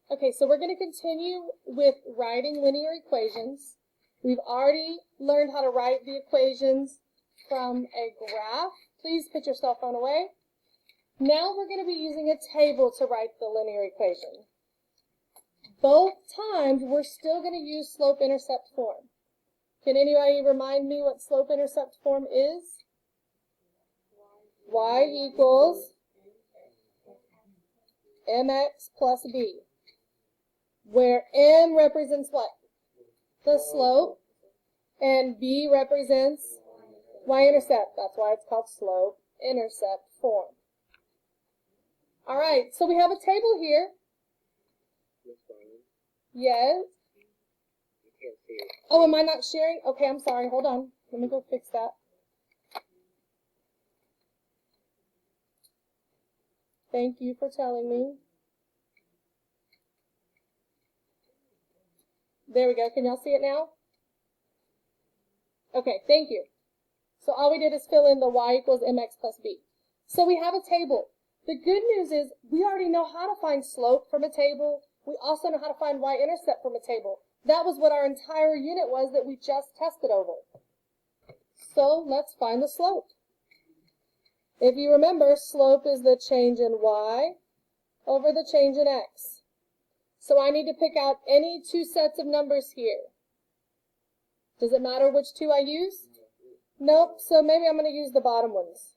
Okay, so we're going to continue with writing linear equations. We've already learned how to write the equations from a graph. Please put your cell phone away. Now we're going to be using a table to write the linear equation. Both times we're still going to use slope-intercept form. Can anybody remind me what slope-intercept form is? Y equals mx plus b, where m represents what? The slope, and b represents y-intercept. That's why it's called slope-intercept form. All right, so we have a table here. Yes? Oh, am I not sharing? Okay, I'm sorry. Hold on. Let me go fix that. Thank you for telling me. There we go. Can y'all see it now? Okay, thank you. So all we did is fill in the y equals mx plus b. So we have a table. The good news is we already know how to find slope from a table. We also know how to find y-intercept from a table. That was what our entire unit was that we just tested over. So let's find the slope. If you remember, slope is the change in y over the change in x. So I need to pick out any two sets of numbers here. Does it matter which two I use? Nope, so maybe I'm going to use the bottom ones.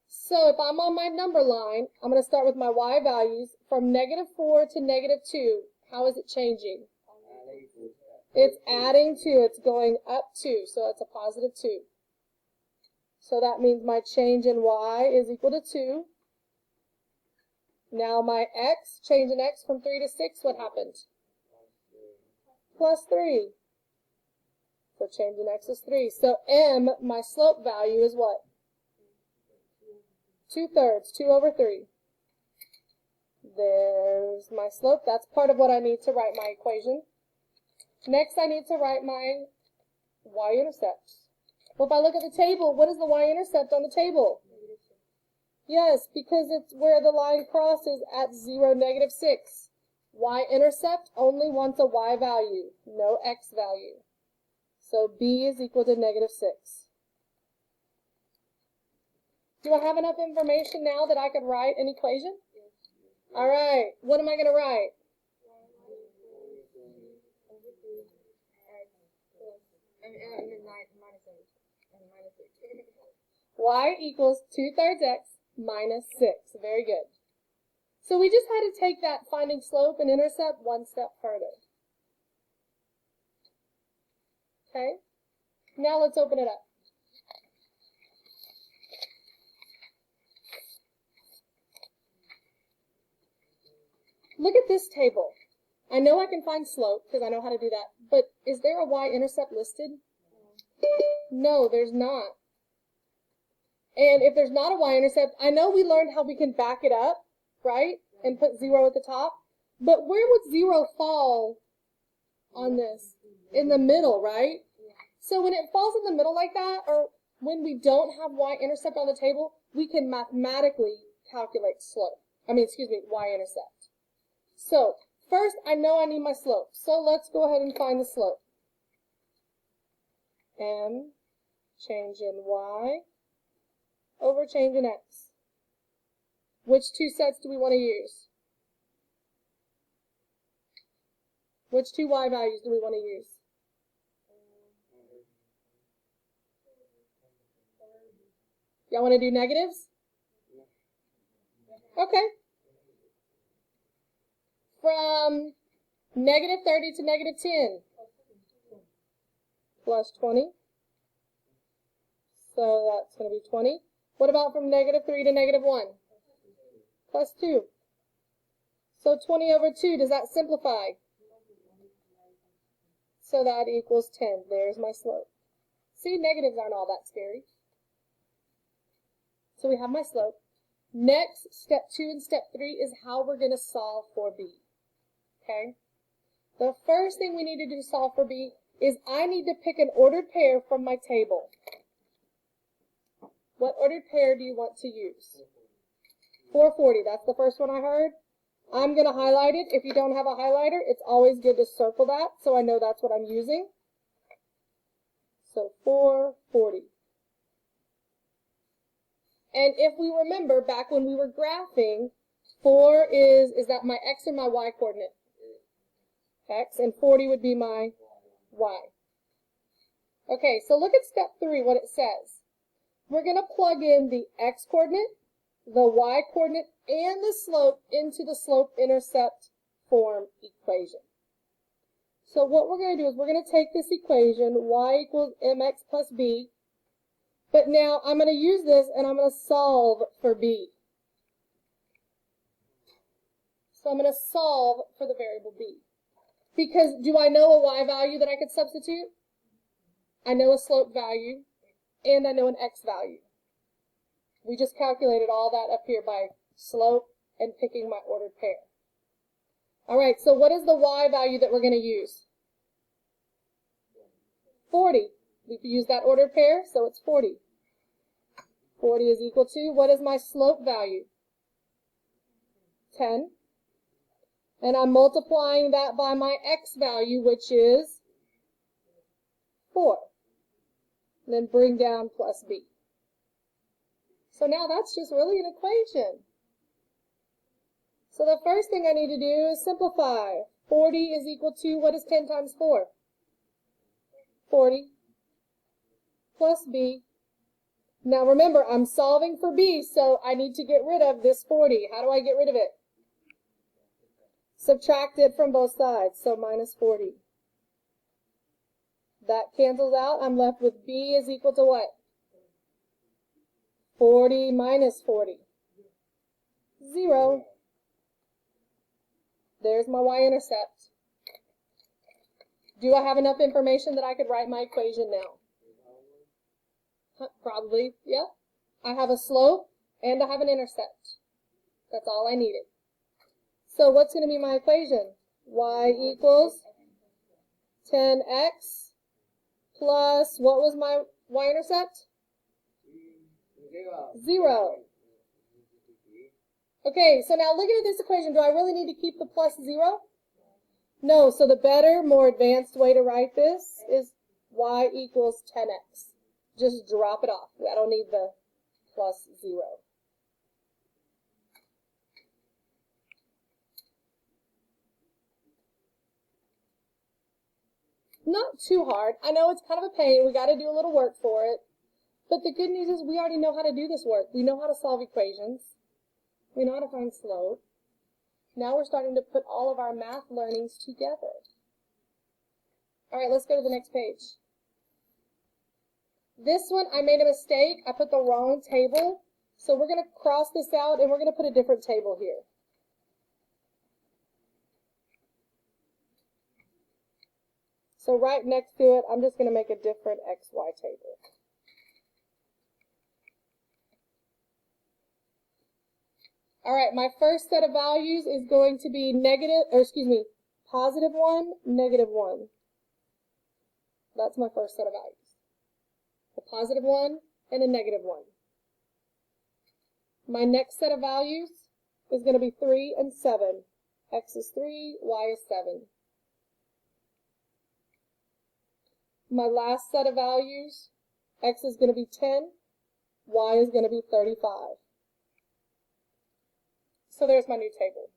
So if I'm on my number line, I'm going to start with my y values from -4 to -2. How is it changing? It's adding 2. It's going up 2, so it's a positive 2. So that means my change in y is equal to 2. Now my x, change in x from 3 to 6, what happened? Plus 3. So change in x is 3. So m, my slope value, is what? 2/3, 2 over 3. There's my slope. That's part of what I need to write my equation. Next, I need to write my y-intercept. Well, if I look at the table, what is the y-intercept on the table? Yes, because it's where the line crosses at 0, -6. Y-intercept only wants a y value, no x value. So b is equal to -6. Do I have enough information now that I could write an equation? All right, what am I going to write? Y equals 2/3 x minus 6. Very good. So we just had to take that finding slope and intercept one step further. Okay? Now let's open it up. Look at this table. I know I can find slope because I know how to do that, but is there a y-intercept listed? No, there's not. And if there's not a y-intercept, I know we learned how we can back it up, right? And put 0 at the top. But where would 0 fall on this? In the middle, right? So when it falls in the middle like that, or when we don't have y-intercept on the table, we can mathematically calculate slope. Y-intercept. So first, I know I need my slope. So let's go ahead and find the slope. M, change in y, over change in x. Which two sets do we want to use? Which two y values do we want to use? Y'all want to do negatives? Okay. From -30 to -10. Plus 20. So that's going to be 20. What about from -3 to -1? Plus 2. So 20 over 2, does that simplify? So that equals 10. There's my slope. See, negatives aren't all that scary. So we have my slope. Next, step 2 and step 3 is how we're going to solve for b. Okay? The first thing we need to do to solve for b is I need to pick an ordered pair from my table. What ordered pair do you want to use? 440, that's the first one I heard. I'm going to highlight it. If you don't have a highlighter, it's always good to circle that so I know that's what I'm using. So 440. And if we remember back when we were graphing, 4 is that my x or my y coordinate? X, and 40 would be my y. Okay, so look at step 3, what it says. We're going to plug in the x coordinate, the y coordinate, and the slope into the slope-intercept form equation. So what we're going to do is we're going to take this equation, y equals mx plus b, but now I'm going to use this and I'm going to solve for b. So I'm going to solve for the variable b. Because do I know a y value that I could substitute? I know a slope value, and I know an x value. We just calculated all that up here by slope and picking my ordered pair. All right, so what is the y value that we're going to use? 40. We use that ordered pair, so it's 40. 40 is equal to, what is my slope value? 10. And I'm multiplying that by my x value, which is 4. And then bring down plus b. So now that's just really an equation. So the first thing I need to do is simplify. 40 is equal to, what is 10 times 4? 40 plus b. Now remember, I'm solving for b, so I need to get rid of this 40. How do I get rid of it? Subtract it from both sides, so minus 40. That cancels out. I'm left with b is equal to what? 40 minus 40. 0. There's my y-intercept. Do I have enough information that I could write my equation now? Probably, yeah. I have a slope and I have an intercept. That's all I needed. So what's going to be my equation? Y equals 10x plus, what was my y-intercept? 0. Okay, so now looking at this equation, do I really need to keep the plus 0? No, so the better, more advanced way to write this is y equals 10x. Just drop it off. I don't need the plus 0. Not too hard. I know it's kind of a pain. We got to do a little work for it. But the good news is we already know how to do this work. We know how to solve equations. We know how to find slope. Now we're starting to put all of our math learnings together. All right, let's go to the next page. This one, I made a mistake. I put the wrong table. So we're going to cross this out and we're going to put a different table here. So right next to it, I'm just going to make a different XY table. All right, my first set of values is going to be positive 1, negative 1. That's my first set of values. A positive 1 and a negative 1. My next set of values is going to be 3 and 7. X is 3, Y is 7. My last set of values, X is going to be 10, Y is going to be 35. So there's my new table.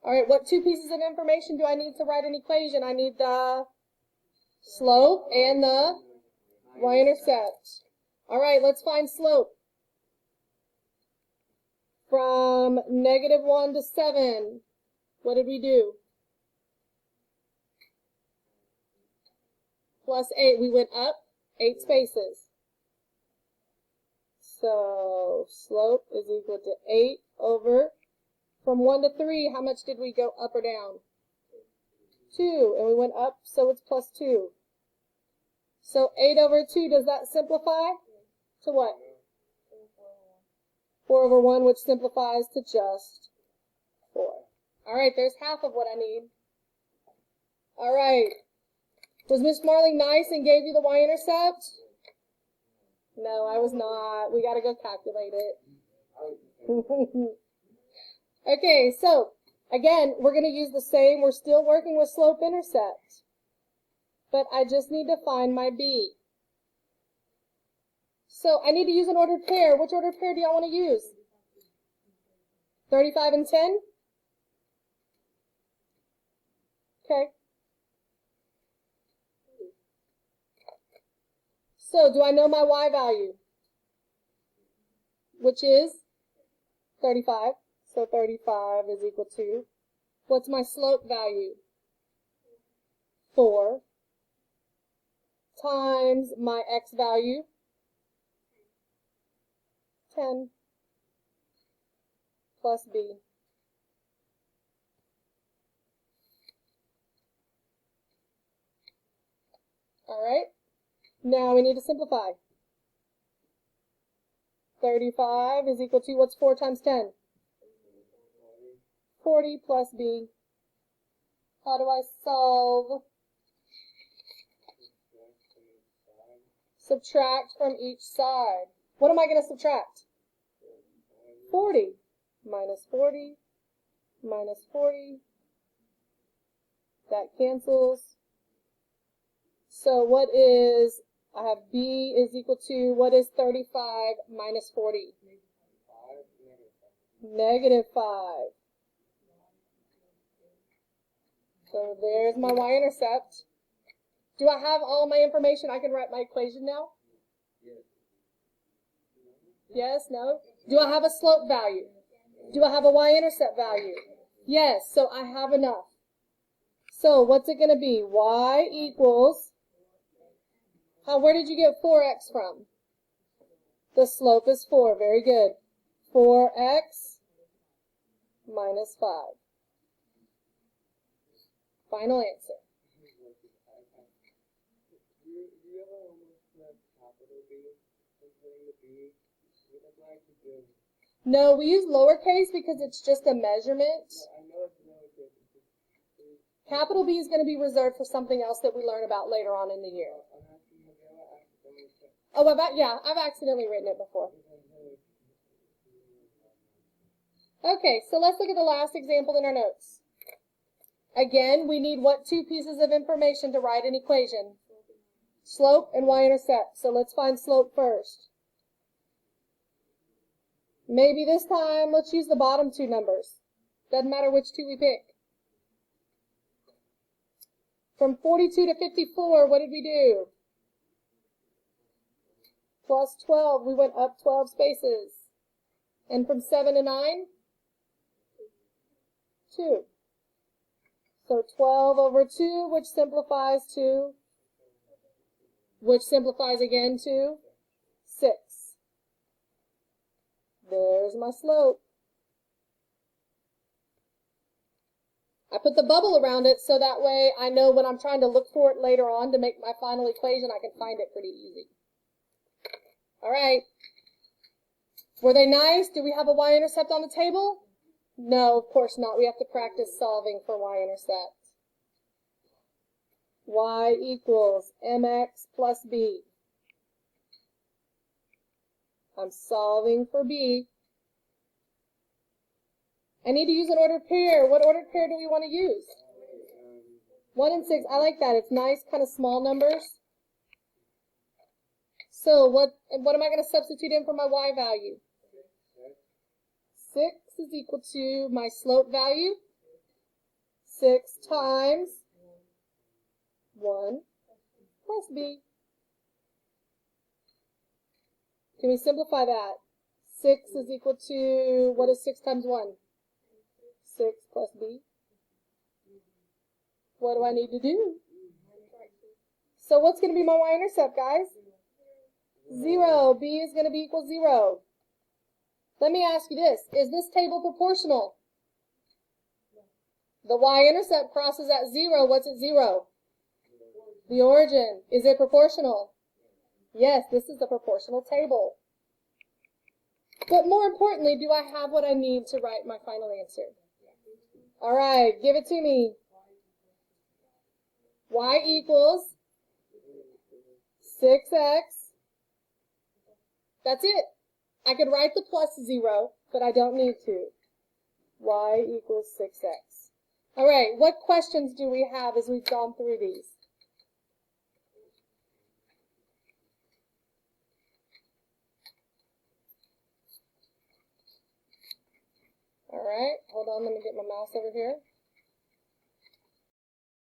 All right, what two pieces of information do I need to write an equation? I need the slope and the y-intercept. All right, let's find slope. From negative 1 to 7, what did we do? Plus 8, we went up 8 spaces. So slope is equal to 8 over, from 1 to 3, how much did we go up or down? 2, and we went up, so it's plus 2. So 8 over 2, does that simplify to what? 4 over 1, which simplifies to just 4. All right, there's half of what I need. All right. Was Miss Marling nice and gave you the y-intercept? No, I was not. We got to go calculate it. Okay, so again, we're going to use the same. We're still working with slope-intercept. But I just need to find my b. So I need to use an ordered pair. Which ordered pair do y'all want to use? 35 and 10? Okay. So do I know my y value? Which is 35. So 35 is equal to, what's my slope value? 4 times my x value, 10, plus b. All right, now we need to simplify. 35 is equal to, what's 4 times 10? 40 plus b. How do I solve? Subtract from each side. What am I going to subtract? 40 minus 40 minus 40. That cancels. So what is, I have b is equal to, what is 35 minus 40? Negative 5. So there's my y-intercept. Do I have all my information? I can write my equation now? Yes, no? Do I have a slope value? Do I have a y-intercept value? Yes, so I have enough. So what's it going to be? Y equals, where did you get 4x from? The slope is 4. Very good. 4x minus 5. Final answer. No, we use lowercase because it's just a measurement. Capital B is going to be reserved for something else that we learn about later on in the year. Oh, I've accidentally written it before. Okay, so let's look at the last example in our notes. Again, we need what two pieces of information to write an equation? Slope and y-intercept. So let's find slope first. Maybe this time, let's use the bottom two numbers. Doesn't matter which two we pick. From 42 to 54, what did we do? Plus 12, we went up 12 spaces. And from 7 to 9? 2. So 12 over 2, which simplifies to? Which simplifies again to? 6. There's my slope. I put the bubble around it so that way I know when I'm trying to look for it later on to make my final equation, I can find it pretty easy. All right. Were they nice? Do we have a y-intercept on the table? No, of course not. We have to practice solving for y-intercept. Y equals mx plus b. I'm solving for b. I need to use an ordered pair. What ordered pair do we want to use? 1 and 6. I like that. It's nice, kind of small numbers. So what am I going to substitute in for my y value? 6 is equal to my slope value. 6 times 1 plus b. Can we simplify that? 6 is equal to, what is 6 times 1? 6 plus b. What do I need to do? So what's going to be my y-intercept, guys? 0. B is going to be equal 0. Let me ask you this. Is this table proportional? The y-intercept crosses at 0. What's at 0? The origin. Is it proportional? Yes, this is a proportional table. But more importantly, do I have what I need to write my final answer? All right, give it to me. Y equals 6x That's it. I could write the plus 0, but I don't need to. Y equals 6x. All right, what questions do we have as we've gone through these? All right, hold on, let me get my mouse over here.